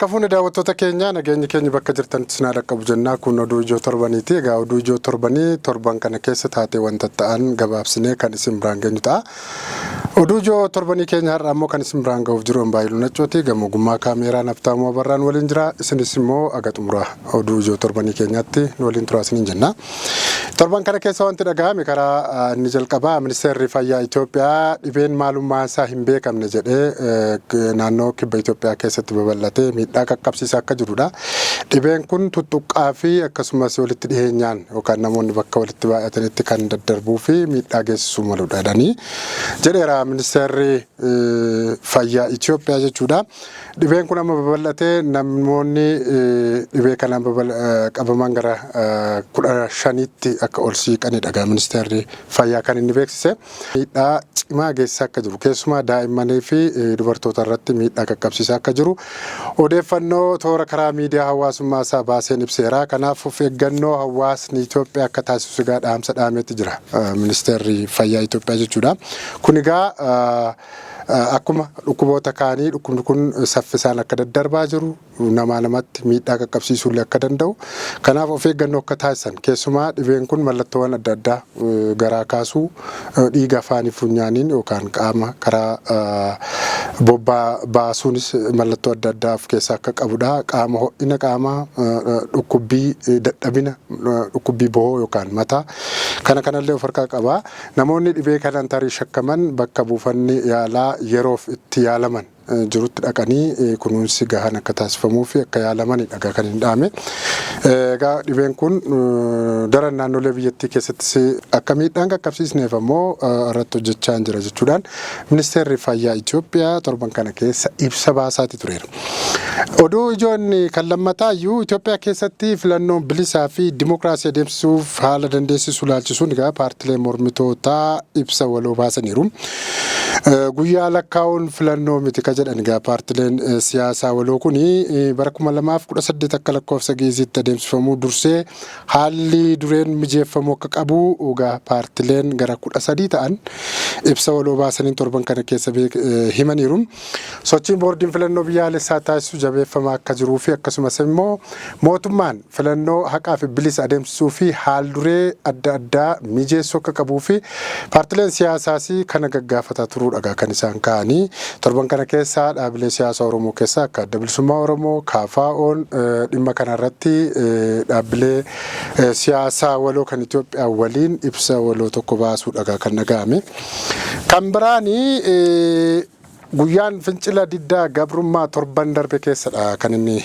Harka fuuni daawwattoota keenya nageenya keenya bakka jirtanitti sinaa dhaqqabu jennaa kun oduu ijoo torbaniiti. Egaa oduu ijoo torbanii torban kana keessa taatee wanta ta'an gabaabsinee kan isin biraan geenyu ta'a. Oduu ijoo torbanii keenya har'a ammoo kan isin biraan ga'uuf jiru Ambaayiluu Naccooti. Gama ogummaa kaameeraa Naftaamuu Abarraan waliin jira. Isinis immoo aga xumuraa oduu ijoo torbanii keenyaatti nu waliin turaa isiniin jenna. Torban kana keessa wanti dhaga'ame karaa inni jalqabaa Ministeerri Fayyaa Itoophiyaa dhibeen maalummaa isaa hin beekamne jedhee naannoo kibba Itoophiyaa keessatti babal'atee miidhaa qaqqabsiisaa akka jirudha. Dhibeen kun tuttuqqaa fi akkasumas walitti dhiheenyaan yookaan namoonni bakka walitti baay'atanitti kan daddarbuu fi miidhaa geessisuu maludha jedhanii jedheera Ministeerri Fayyaa Itoophiyaa jechuudha. Dhibeen kun amma babal'atee namoonni dhibee kanaan qabaman gara 15tti akka ol siiqanidha. Ministeerri Fayyaa kan inni beeksise miidhaa cimaa geessisaa akka jiru keessumaa daa'immanii fi dubartoota irratti miidhaa qaqqabsiisaa akka jiru odeeffannoo toora karaa miidiyaa hawaasummaa isaa baaseen ibseera. Kanaaf of eeggannoo hawaasni Itoophiyaa akka taasisu dhaamsa dhaameetti jira Ministeerri Fayyaa Itoophiyaa jechuudha. Kun egaa akkuma dhukkuboota kaanii dhukkubni kun saffisaan akka daddarbaa jiru namaa namatti miidhaa qaqqabsiisuu akka danda'u. Kanaaf of eeggannoo akka taasisan keessumaa dhibeen kun mallattoowwan adda addaa garaa kaasuu dhiiga afaanii funyaaniin yookaan qaama karaa bobbaa baasuunis mallattoo adda addaa of keessaa akka qabudha. Qaama ho'ina qaamaa dhukkubbii dadhabina dhukkubbii bohoo yookaan mataa kanallee of harkaa qaba. Namoonni dhibee kanaan tarii shakkaman bakka buufanni yaalaa yeroof itti yaalaman jirutti dhaqanii kunuunsi gahaan akka taasifamuu fi akka yaalamanidha kan hin dhaame. Egaa dhibeen kun daran naannolee biyyattii keessattis akka miidhaan qaqqabsiisneef ammoo irratti hojjechaa jira jechuudhaan Ministeerri Fayyaa Itoophiyaa torban kana keessa ibsa baasaati tureera. Oduu ijoonni kan lammataayyuu Itoophiyaa keessatti filannoon bilisaa fi dimokiraasii adeemsisuuf haala dandeessisu laalchisuun egaa paartilee mormitootaa ibsa waloo baasaniiru. Guyyaa lakkaa'uun filannoo miti ka jedhan egaa paartileen siyaasaa waloo kuni bara 2018 akka lakkoofsa geezitti adeemsifamuu dursee haalli dureen mijeeffamuu akka qabu egaa paartileen gara 13 ta'an ibsa waloo baasaniin torban kana keessa himaniiru. Sochiin boordiin filannoo biyyaalessaa taasisu jabeeffamaa akka jiruu fi akkasumas immoo mootummaan filannoo haqaa fi bilisa adeemsisuu fi haal duree adda addaa mijeessuu akka qabuu fi paartileen siyaasaas kana gaggaafataa turuudha kan isaan ka'anii. Torban kana keessa dhaabilee siyaasaa Oromoo keessaa akka Adda Bilisummaa Oromoo KFO'n dhimma kanarratti dhaabilee siyaasaa waloo kan Itoophiyaa waliin ibsa waloo tokko baasuudha kan dhaga'ame. Kan biraanii guyyaan fincila diddaa gabrummaa torban darbe keessadha kan inni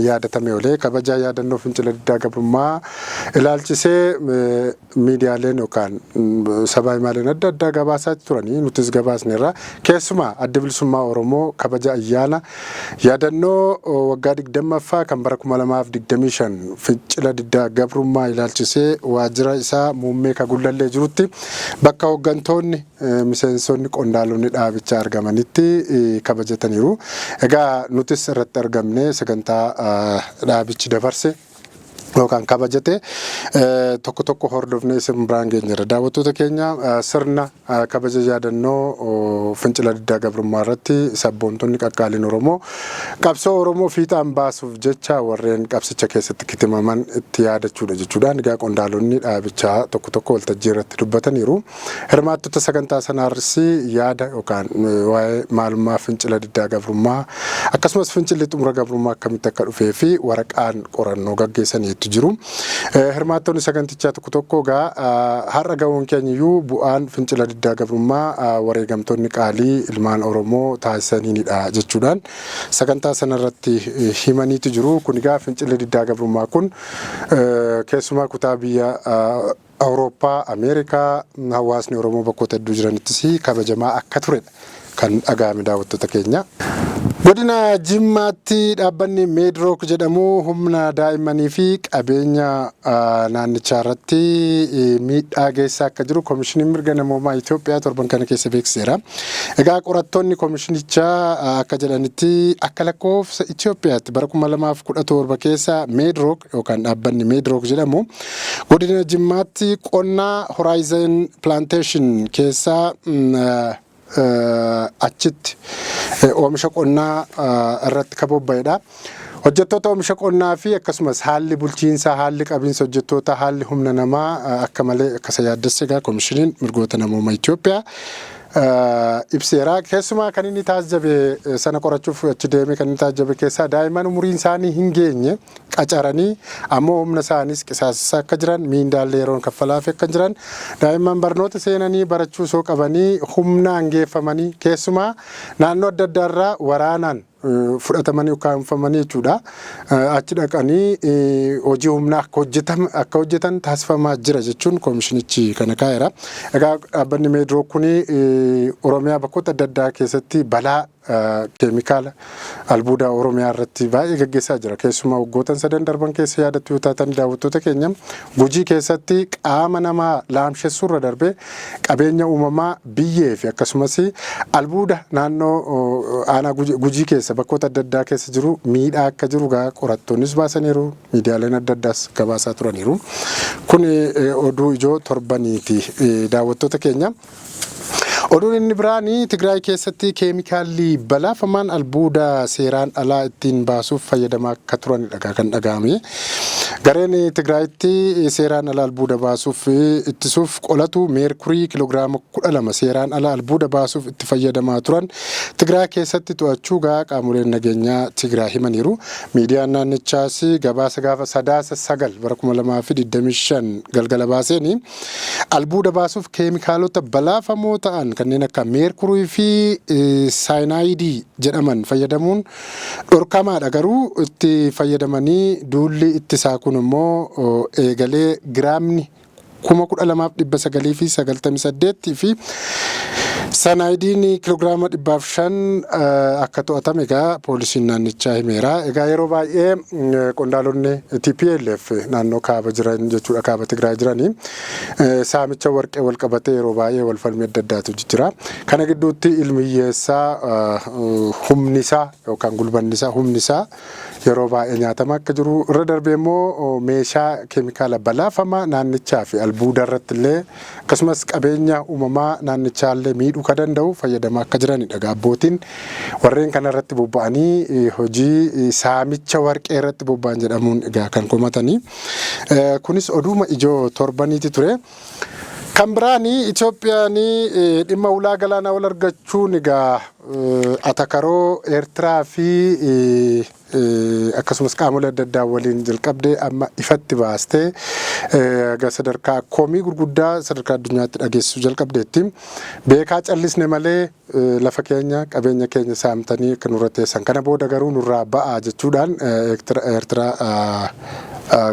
yaadatame olee kabajaa yaadannoo fincila diddaa gabrummaa ilaalchisee miidiyaaleen yookaan sabaa himaaleen adda addaa gabaasaa turanii nutis gabaasneerra. Keessumaa Adda Bilisummaa Oromoo kabaja ayyaana yaadannoo waggaa 20ffaa kan bara 2025 fincila diddaa gabrummaa ilaalchisee waajjira isaa muummee Kagullallee jirutti bakka hooggantoonni miseensonni qondaalonni dhaabichaa argamanitti kabajataniiru. Egaa nutis irratti argamne sagantaa dhaabichi dabarse yookaan kabajate tokko tokko hordofnee isin biraan geenyeerra. Daawwattoota keenya sirna kabaja yaadannoo fincila diddaa gabrummaa irratti sabboontonni qaqqaaliin Oromoo qabsoo Oromoo fiixaan baasuuf jecha warreen qabsicha keessatti kitimaman itti yaadachuudha jechuudhaan egaa qondaalonni dhaabichaa tokko tokko waltajjii irratti dubbataniiru. Hirmaattota sagantaa sanaarsi yaada yookaan waa'ee maalummaa fincila diddaa gabrummaa akkasumas fincilli xumura gabrummaa akkamitti akka dhufee fi waraqaan qorannoo gaggeessanii jiru. Hirmaattonni sagantichaa tokko tokko har'a ga'uun keenyiyyuu bu'aan fincila diddaa gabrummaa wareegamtoonni qaalii ilmaan Oromoo taasisaniinidha jechuudhaan sagantaa sanarratti himaniitu jiru. Kun egaa fincila diddaa gabrummaa kun keessumaa kutaa biyya Awurooppaa, Ameerikaa hawaasni Oromoo bakkoota hedduu jiranittis kabajamaa akka turedha kan dhaga'ame daawwattoota keenya. Godina Jimmaatti dhaabbanni Meedrook jedhamu humna daa'immanii fi qabeenya naannichaa irratti miidhaa geessaa akka jiru Koomishiniin Mirga Namoomaa Itoophiyaa torban kana keessa beeksiseera. Egaa qorattoonni koomishinichaa akka jedhanitti akka lakkoofsa Itoophiyaatti bara 2017 keessa Meedrook yookaan dhaabbanni Meedrook jedhamu godina Jimmaatti qonnaa Horizon Plantation keessaa achitti oomisha qonnaa irratti kabobba'edha. hojjettoota oomisha qonnaa fi akkasumas haalli bulchiinsaa haalli qabiinsa hojjettoota haalli humna namaa akka malee akkasa yaaddesse egaa koomishiniin mirgoota namoomaa Itoophiyaa ibseera. Keessumaa kan inni taasifabe sana qorachuuf achi deemee kan inni taasifabe keessaa daa'imman umuriin isaanii hin geenye qacaranii ammoo humna isaaniis qisaasisaa akka jiran miindaallee yeroon kaffalaaf akka jiran daa'imman barnoota seenanii barachuu soo qabanii humnaan geeffamanii keessumaa naannoo adda addaarraa waraanaan fudhatamanii ukkaanfamanii jechuudha. Achi dhaqanii hojii humnaa akka hojjetan taasifamaa jira jechuun koomishinichi kana kaa'eera. Egaa dhaabbanni meedroo kuni Oromiyaa bakkoota adda addaa keessatti balaa keemikaala albuuda Oromiyaa irratti baay'ee gaggeessaa jira. Keessumaa waggoottan 3 darban keessa yaadattuu taatan daawwattoota keenya Gujii keessatti qaama namaa laamshessuurra darbee qabeenya uumamaa biyyee fi akkasumas albuuda naannoo aanaa Gujii keessa bakkoota adda addaa keessa jiru miidhaa akka jiru qorattoonnis baasaniiru, miidiyaaleen adda addaas gabaasaa turaniiru. Kun oduu ijoo torbaniiti daawwattoota keenya. Oduun inni biraanii Tigraay keessatti keemikaalli balaafamaan albuuda seeraan alaa ittiin baasuuf fayyadamaa akka turanidha kan dhagahame. Gareen Tigraayitti seeraan ala albuuda baasuuf ittisuuf qolatu meerkurii kiloogiraama 12 seeraan ala albuuda baasuuf itti fayyadamaa turan Tigraay keessatti to'achuu qaamoleen nageenyaa Tigraay himaniiru. Miidiyaan naannichaas gabaasa gaafa 9 bara 2025 galgala baaseeni albuuda baasuuf keemikaalota balaafamoo ta'an kanneen akka meerkurii fi saayinaayidii jedhaman fayyadamuun dhorkamaadha. Garuu itti fayyadamanii duulli ittisaa kun immoo eegalee giraamni 12,998 fi saayinaayidiin kiloogiraama 500 akka to'atame poolisiin naannichaa himeera. Egaa yeroo baay'ee qondaalonni TPLF naannoo kaaba jiran jechuudha, kaaba Tigraay jiranii saamicha warqee wal qabatee yeroo baay'ee wal falmii adda addaatu jira. Kana gidduutti ilmi hiyyeessaa humnisaa yookaan gulbannisaa humnisaa yeroo baay'ee nyaatama akka jiru irra darbee immoo meeshaa keemikaala balaafamaa naannichaa fi albuuda irratti illee akkasumas qabeenya uumamaa naannichaa illee miidhuu ka danda'u fayyadamaa akka jiranidha. Abbootiin warreen kana irratti bobba'anii hojii saamicha warqee irratti bobba'an jedhamuun egaa kan komatanii. Kunis oduuma ijoo torbaniiti ture. Kan biraanii Itoophiyaan dhimma ulaa galaanaa wal argachuun egaa atakaroo Eertiraa fi akkasumas qaamolee adda addaa waliin jalqabdee amma ifatti baastee sadarkaa koomii gurguddaa sadarkaa addunyaatti dhageessisuu jalqabdeetti. Beekaa callisne malee lafa keenya qabeenya keenya saamtanii akka nurra teessan kana booda garuu nurraa ba'aa jechuudhaan Eertiraa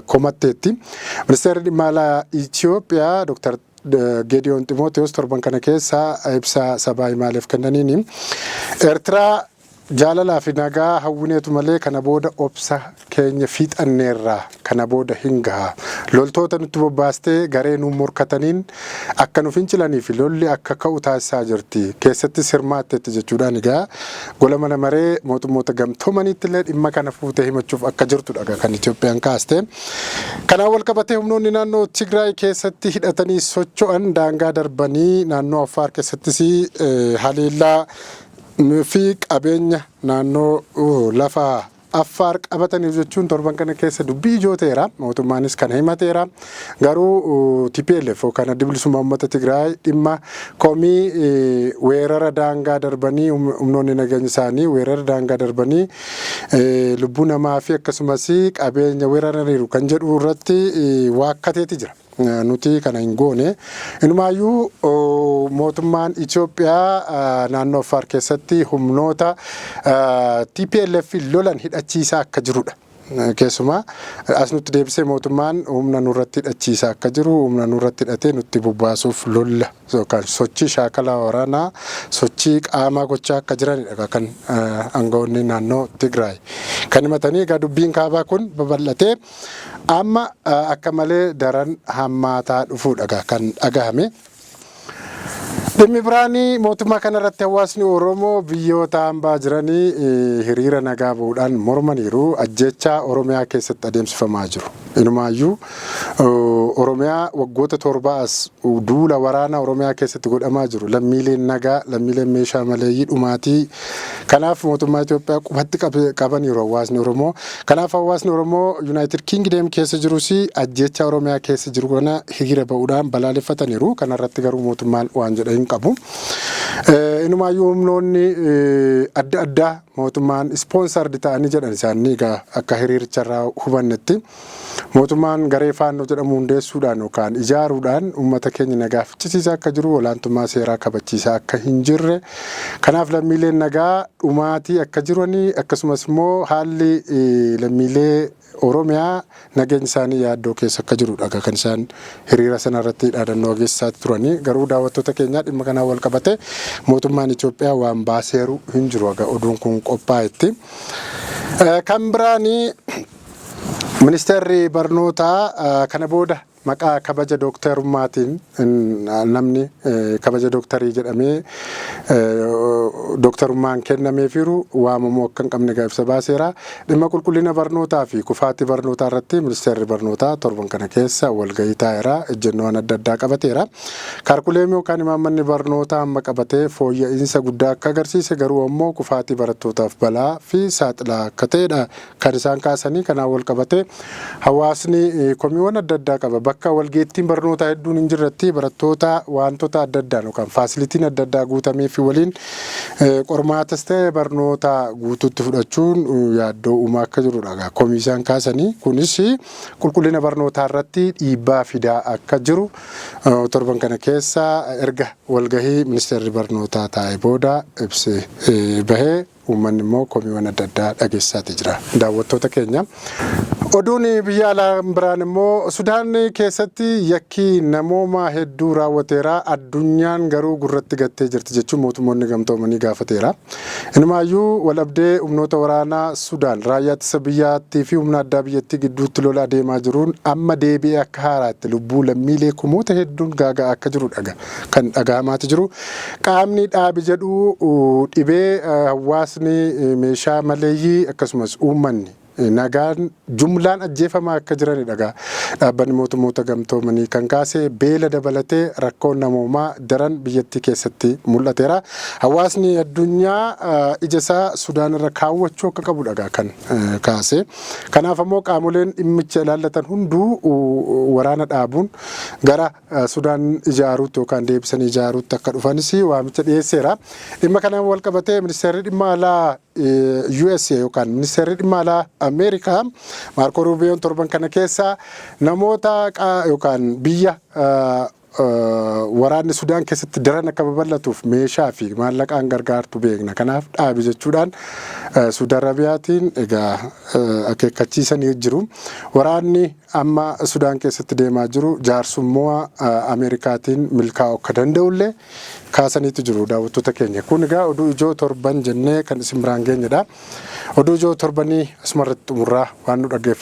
komatteetti. Ministeerri dhimma alaa Itoophiyaa Dr. Geediyoon Ximootewoos torban kana keessa ibsa sabaa himaaleef kennaniin Eertiraa jaalalaa fi nagaa hawwineetu malee kana booda obsa keenya fiixanneerraa kana booda hin gaha. Loltoota nutti bobbaastee garee nu morkataniin akka nu fincilanii fi lolli akka ka'u taasisaa jirti. Keessatti sirmaatteetti jechuudhaan egaa gola mana maree mootummoota gamtoomaniitti illee dhimma kana fuutee himachuuf akka jirtudha kan Itoophiyaan kaaste. Kanaan wal qabatee humnoonni naannoo Tigraay keessatti hidhatanii socho'an daangaa darbanii naannoo Affaar keessattis haleellaa fi qabeenya naannoo lafa Affaar qabatanii jechuun torban kana keessa dubbii ijoo ta'eera. Mootummaanis kana himateera. Garuu TPLF yookaan adda bilisummaa uummata Tigraay dhimma koomii weerara daangaa darbanii humnoonni nageenya isaanii weerara daangaa darbanii lubbuu namaa fi akkasumas qabeenya weeraraniiru kan jedhu irratti waakkateeti jira. Nuti kana hin goone. Inumaayyuu mootummaan Itoophiyaa naannoo Affaar keessatti humnoota TPLF lolan hidhachiisaa akka jirudha. Keessumaa as nutti deebisee mootummaan humna nurratti hidhachiisaa akka jiru, humna nurratti hidhatee nutti bobbaasuuf lolla yookaan sochii shaakala waraanaa sochii qaamaa gochaa akka jiranidha kan aangawoonni naannoo Tigraay kan himatanii. Egaa dubbiin kaabaa kun babal'atee amma akka malee daran hammaataa dhufuudha kan dhagahame. Dhimmi biraanii mootummaa kanarratti hawaasni Oromoo biyyoota hambaa jiranii hiriira nagaa bahuudhaan mormaniiru ajjechaa Oromiyaa keessatti adeemsifamaa jiru. Inumaayyuu Oromiyaa waggoota torbaas duula waraana Oromiyaa keessatti godhamaa jiru. Lammiileen nagaa, lammiileen meeshaa maleeyyii dhumaatii. Kanaaf mootummaa Itoophiyaa qubatti qabaniiru hawaasni Oromoo. Kanaaf hawaasni Oromoo United Kingdom keessa jirus ajjeechaa Oromiyaa keessa jiru kana hiriira ba'uudhaan balaaleffataniiru. Kanarratti garuu mootummaan waan jedha hin qabu. Inumaayyuu humnoonni adda addaa mootummaan ispoonsardi ta'anii jedhan isaanii egaa akka hiriiricharraa hubannetti mootummaan garee faannoo jedhamu hundeessuudhaan yookaan ijaaruudhaan uummata keenya nagaa fichisiisaa akka jiru, olaantummaa seeraa kabachiisaa akka hin jirre, kanaaf lammiileen nagaa dhumaatii akka jiranii akkasumas immoo haalli lammiilee Oromiyaa nageenya isaanii yaaddoo keessa akka jirudha kan isaan hiriira sanarratti dhaadannoo geessisaa turanii. Garuu daawwattoota keenyaa dhimma kanaan wal qabate mootummaan Itoophiyaa waan baaseeru hin jiru oduun kun qophaa'etti. Kan biraanii ministeerri barnootaa kana booda maqaa kabaja dooktarummaatiin namni kabaja dooktarii jedhamee dooktarummaan kennameefiiru waamamuu akka hin qabne ibsa baaseera. Dhimma qulqullina barnootaa fi kufaatii barnootaa irratti ministeerri barnootaa torban kana keessa walgahii taa'eera. Ejjennoowwan adda addaa qabateera. Kaarkuleemii yookaan imaammanni barnootaa amma qabatee fooyya'insa guddaa akka agarsiise garuu ammoo kufaatii barattootaaf balaa fi saaxilaa akka ta'edha kan isaan kaasanii. Kanaan wal qabatee hawaasni komiiwwan adda addaa qaba. Bakka walgeettiin barnootaa hedduun hin jirretti barattoota wantoota adda addaan yookaan faasilitiin adda addaa guutamee fi waliin qormaatas ta'e barnoota guutuutti fudhachuun yaaddoo uumaa akka jirudha. Komisaan kaasanii kunis qulqullina barnootaa irratti dhiibbaa fidaa akka jiru torban kana keessa erga walgahii ministeerri barnootaa taa'ee booda ibsee bahee uummanni immoo komiiwwan adda addaa dhageessaati jira. Daawwattoota keenya oduun biyya alaa biraan immoo Sudaan keessatti yakki namoomaa hedduu raawwateera. Addunyaan garuu gurratti gattee jirti jechuun mootummoonni gamtoomanii gaafateera. Inumaayyuu walabdee humnoota waraanaa Sudaan raayyaa ittisa biyyaattii fi humna addaa biyyattii gidduutti lola adeemaa jiruun amma deebi'ee akka haaraatti lubbuu lammiilee kumoota hedduun gaagaa akka jiru kan dhagahamaati jiru. Qaamni dhaabi jedhu dhibee hawaasni meeshaa maleeyyii akkasumas uummanni nagaan jumlaan ajjeefamaa akka jiranidha. Dhaabbanni mootummoota gamtoomanii kan kaase beela dabalatee rakkoon namoomaa daran biyyattii keessatti mul'ateera. Hawaasni addunyaa ija isaa Sudaan irra kaawwachuu akka qabudha kan kaase. Kanaaf ammoo qaamoleen dhimmicha ilaallatan hunduu waraana dhaabuun gara Sudaan ijaaruutti yookaan deebisanii ijaaruutti akka dhufanis waamicha dhiyeesseera. Dhimma kanaan wal qabatee ministeerri dhimma alaa USA yookaan ministeerri dhimma alaa Ameerikaa Maarko Ruubiyoon torban kana keessa namoota yookaan biyya waraanni Sudaan keessatti daran akka babal'atuuf meeshaa fi maallaqaan gargaartu beekna. Kanaaf dhaabi jechuudhaan Suudi Arabiyaatiin egaa akeekkachiisanii jiru. Waraanni amma Sudaan keessatti deemaa jiru jaarsummaa Ameerikaatiin milkaa'uu akka danda'ullee kaasaniitu jiru daawwattoota keenya. Kun egaa oduu ijoo torban jennee kan isin biraan geenyedha. Oduu ijoo torbanii asumarratti xumurraa waan nu dhaggeeffattan